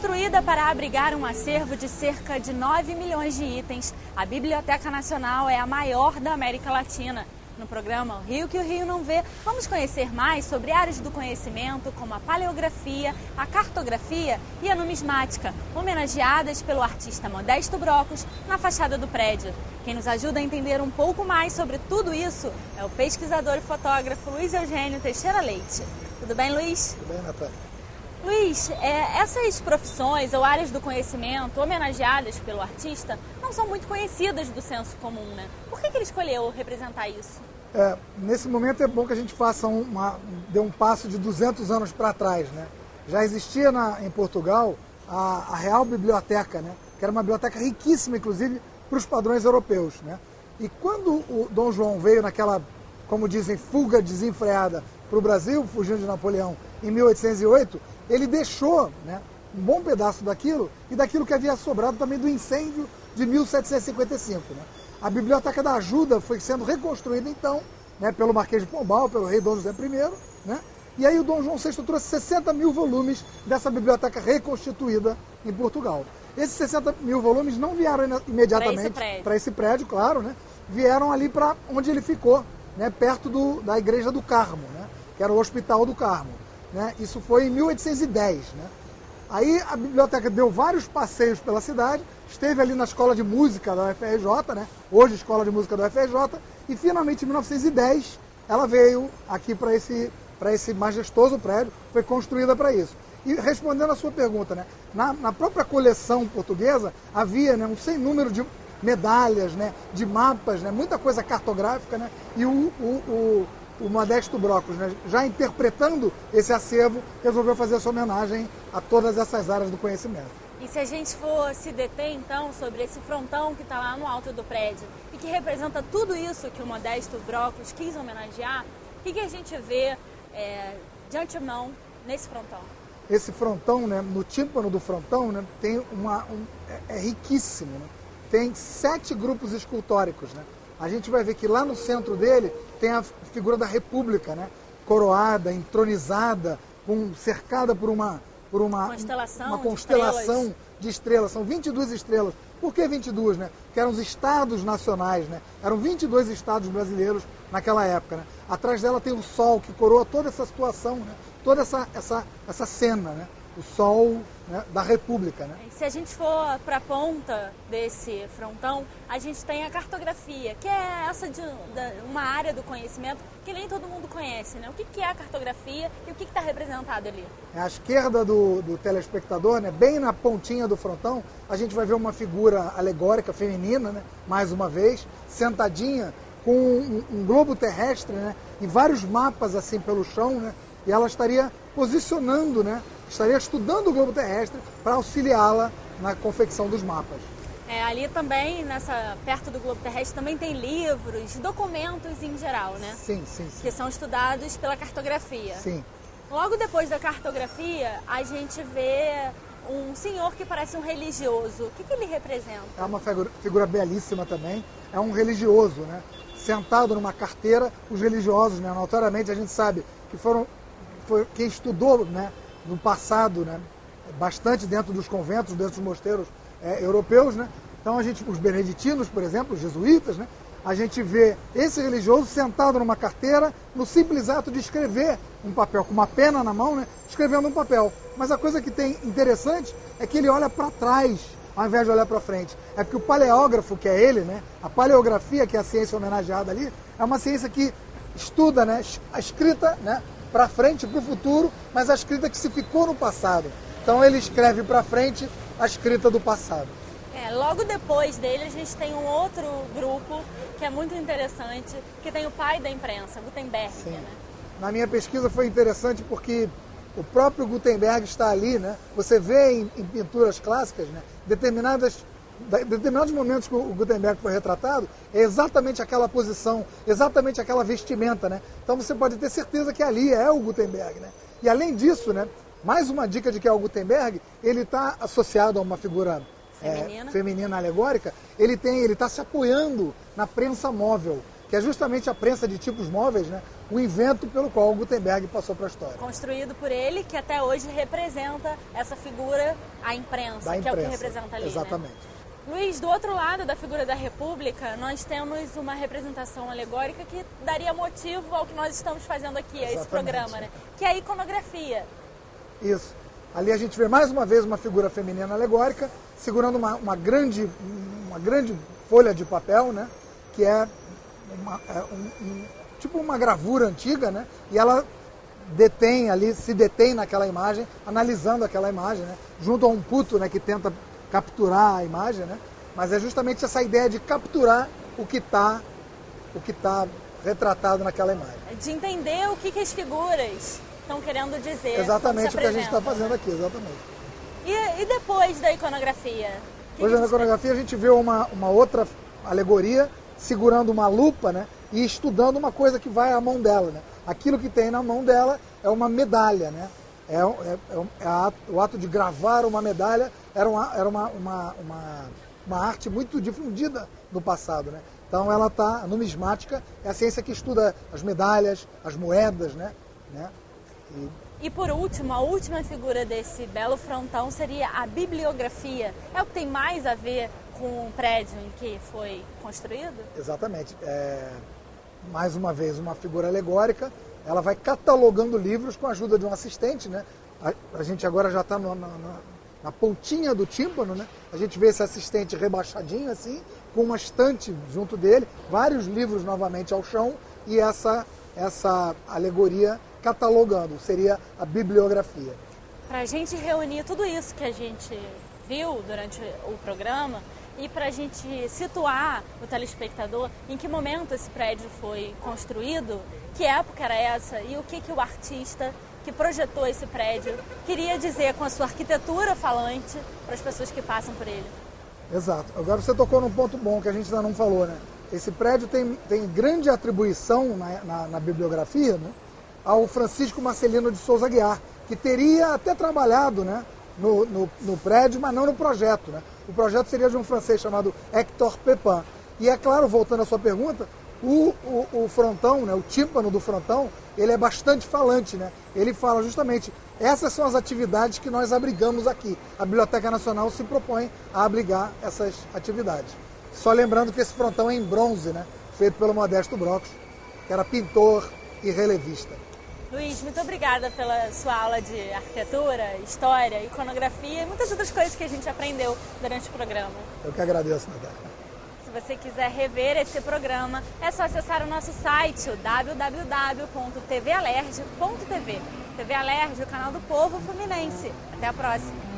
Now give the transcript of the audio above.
Construída para abrigar um acervo de cerca de 9 milhões de itens, a Biblioteca Nacional é a maior da América Latina. No programa O Rio que o Rio não vê, vamos conhecer mais sobre áreas do conhecimento como a paleografia, a cartografia e a numismática, homenageadas pelo artista Modesto Brocos na fachada do prédio. Quem nos ajuda a entender um pouco mais sobre tudo isso é o pesquisador e fotógrafo Luiz Eugênio Teixeira Leite. Tudo bem, Luiz? Tudo bem, Natália. Luiz, essas profissões ou áreas do conhecimento homenageadas pelo artista não são muito conhecidas do senso comum, né? Por que ele escolheu representar isso? Nesse momento é bom que a gente faça dê um passo de 200 anos para trás, né? Já existia em Portugal a Real Biblioteca, né? Que era uma biblioteca riquíssima, inclusive, para os padrões europeus, né? E quando o Dom João veio naquela, como dizem, fuga desenfreada para o Brasil, fugindo de Napoleão, em 1808, ele deixou, né, um bom pedaço daquilo e daquilo que havia sobrado também do incêndio de 1755. Né? A Biblioteca da Ajuda foi sendo reconstruída então, né, pelo Marquês de Pombal, pelo rei Dom José I, né? E aí o Dom João VI trouxe 60 mil volumes dessa biblioteca reconstituída em Portugal. Esses 60 mil volumes não vieram imediatamente para esse prédio, claro, né? Vieram ali para onde ele ficou, né, perto da Igreja do Carmo, né, que era o Hospital do Carmo. Né? Isso foi em 1810. Né? Aí a biblioteca deu vários passeios pela cidade, esteve ali na Escola de Música da UFRJ, né? Hoje Escola de Música da UFRJ, e finalmente em 1910 ela veio aqui para esse majestoso prédio, foi construída para isso. E respondendo a sua pergunta, né? Na própria coleção portuguesa havia, né, um sem número de medalhas, né, de mapas, né, muita coisa cartográfica, né? E o Modesto Brocos, né, já interpretando esse acervo, resolveu fazer essa homenagem a todas essas áreas do conhecimento. E se a gente for se deter, então, sobre esse frontão que está lá no alto do prédio e que representa tudo isso que o Modesto Brocos quis homenagear, o que a gente vê de antemão nesse frontão? Esse frontão, né, no tímpano do frontão, né, tem é riquíssimo. Né? Tem 7 grupos escultóricos. Né? A gente vai ver que lá no centro dele tem a figura da República, né? Coroada, entronizada, cercada por uma constelação de estrelas. São 22 estrelas. Por que 22? Né? Porque eram os estados nacionais, né? Eram 22 estados brasileiros naquela época. Né? Atrás dela tem o sol, que coroa toda essa situação, né? Toda essa cena, né? O sol, né, da República. Né? Se a gente for para a ponta desse frontão, a gente tem a cartografia, que é uma área do conhecimento que nem todo mundo conhece. Né? O que é a cartografia e o que está representado ali? À esquerda do telespectador, né, bem na pontinha do frontão, a gente vai ver uma figura alegórica feminina, né, mais uma vez, sentadinha com um globo terrestre, né, e vários mapas assim pelo chão, né, e ela estaria posicionando, né, estaria estudando o globo terrestre para auxiliá-la na confecção dos mapas. Ali também, perto do globo terrestre, também tem livros, documentos em geral, né? Sim. Que são estudados pela cartografia. Sim. Logo depois da cartografia, a gente vê um senhor que parece um religioso. O que ele representa? É uma figura belíssima também. É um religioso, né? Sentado numa carteira, os religiosos, né? Notoriamente a gente sabe que foi quem estudou, né, no passado, né, bastante dentro dos conventos, dentro dos mosteiros europeus, né? Então os beneditinos, por exemplo, os jesuítas, né? A gente vê esse religioso sentado numa carteira no simples ato de escrever um papel, com uma pena na mão, né, escrevendo um papel. Mas a coisa que tem interessante é que ele olha para trás, ao invés de olhar para frente. É porque o paleógrafo, que é ele, né, a paleografia, que é a ciência homenageada ali, é uma ciência que estuda, né, a escrita, né, para frente, para o futuro, mas a escrita que se ficou no passado. Então ele escreve para frente a escrita do passado. Logo depois dele a gente tem um outro grupo que é muito interessante, que tem o pai da imprensa, Gutenberg. Sim. Né? Na minha pesquisa foi interessante porque o próprio Gutenberg está ali, né? Você vê em pinturas clássicas, né, determinados momentos que o Gutenberg foi retratado, é exatamente aquela posição, exatamente aquela vestimenta, né? Então você pode ter certeza que ali é o Gutenberg, né? E além disso, né, mais uma dica de que é o Gutenberg, ele está associado a uma figura feminina alegórica, ele está se apoiando na prensa móvel, que é justamente a prensa de tipos móveis, né? O invento pelo qual o Gutenberg passou para a história. Construído por ele, que até hoje representa essa figura, a imprensa, que é o que representa ali. Exatamente. Né? Luiz, do outro lado da figura da República, nós temos uma representação alegórica que daria motivo ao que nós estamos fazendo aqui, a esse programa, né? Que é a iconografia. Isso. Ali a gente vê mais uma vez uma figura feminina alegórica, segurando uma grande folha de papel, né? Que é tipo uma gravura antiga, né? E ela se detém naquela imagem, analisando aquela imagem, né? Junto a um puto, né? Que tenta capturar a imagem, né? Mas é justamente essa ideia de capturar o que está retratado naquela imagem. De entender o que as figuras estão querendo dizer. Exatamente o que a gente está fazendo aqui, exatamente. E depois da iconografia? Depois da iconografia a gente vê uma outra alegoria segurando uma lupa, né? E estudando uma coisa que vai à mão dela, né? Aquilo que tem na mão dela é uma medalha, né? O ato de gravar uma medalha era uma arte muito difundida no passado, né? Então ela está, a numismática é a ciência que estuda as medalhas, as moedas, né? E por último, a última figura desse belo frontão seria a bibliografia. É o que tem mais a ver com o prédio em que foi construído? Exatamente. Mais uma vez, uma figura alegórica. Ela vai catalogando livros com a ajuda de um assistente, né? A gente agora já está na pontinha do tímpano, né? A gente vê esse assistente rebaixadinho assim, com uma estante junto dele, vários livros novamente ao chão e essa alegoria catalogando, seria a bibliografia. Para a gente reunir tudo isso que a gente viu durante o programa e para a gente situar o telespectador em que momento esse prédio foi construído, que época era essa e o que o artista que projetou esse prédio queria dizer com a sua arquitetura falante para as pessoas que passam por ele. Exato. Agora você tocou num ponto bom que a gente ainda não falou, né? Esse prédio tem grande atribuição na bibliografia, né, ao Francisco Marcelino de Souza Aguiar, que teria até trabalhado, né, no prédio, mas não no projeto, né? O projeto seria de um francês chamado Hector Pepin. E é claro, voltando à sua pergunta, o frontão, né, o tímpano do frontão, ele é bastante falante, né? Ele fala justamente, essas são as atividades que nós abrigamos aqui. A Biblioteca Nacional se propõe a abrigar essas atividades. Só lembrando que esse frontão é em bronze, né? Feito pelo Modesto Brocos, que era pintor e relevista. Luiz, muito obrigada pela sua aula de arquitetura, história, iconografia e muitas outras coisas que a gente aprendeu durante o programa. Eu que agradeço, Natália. Se você quiser rever esse programa, é só acessar o nosso site, o www.tvalerj.tv. TV Alerj, o canal do povo fluminense. Até a próxima!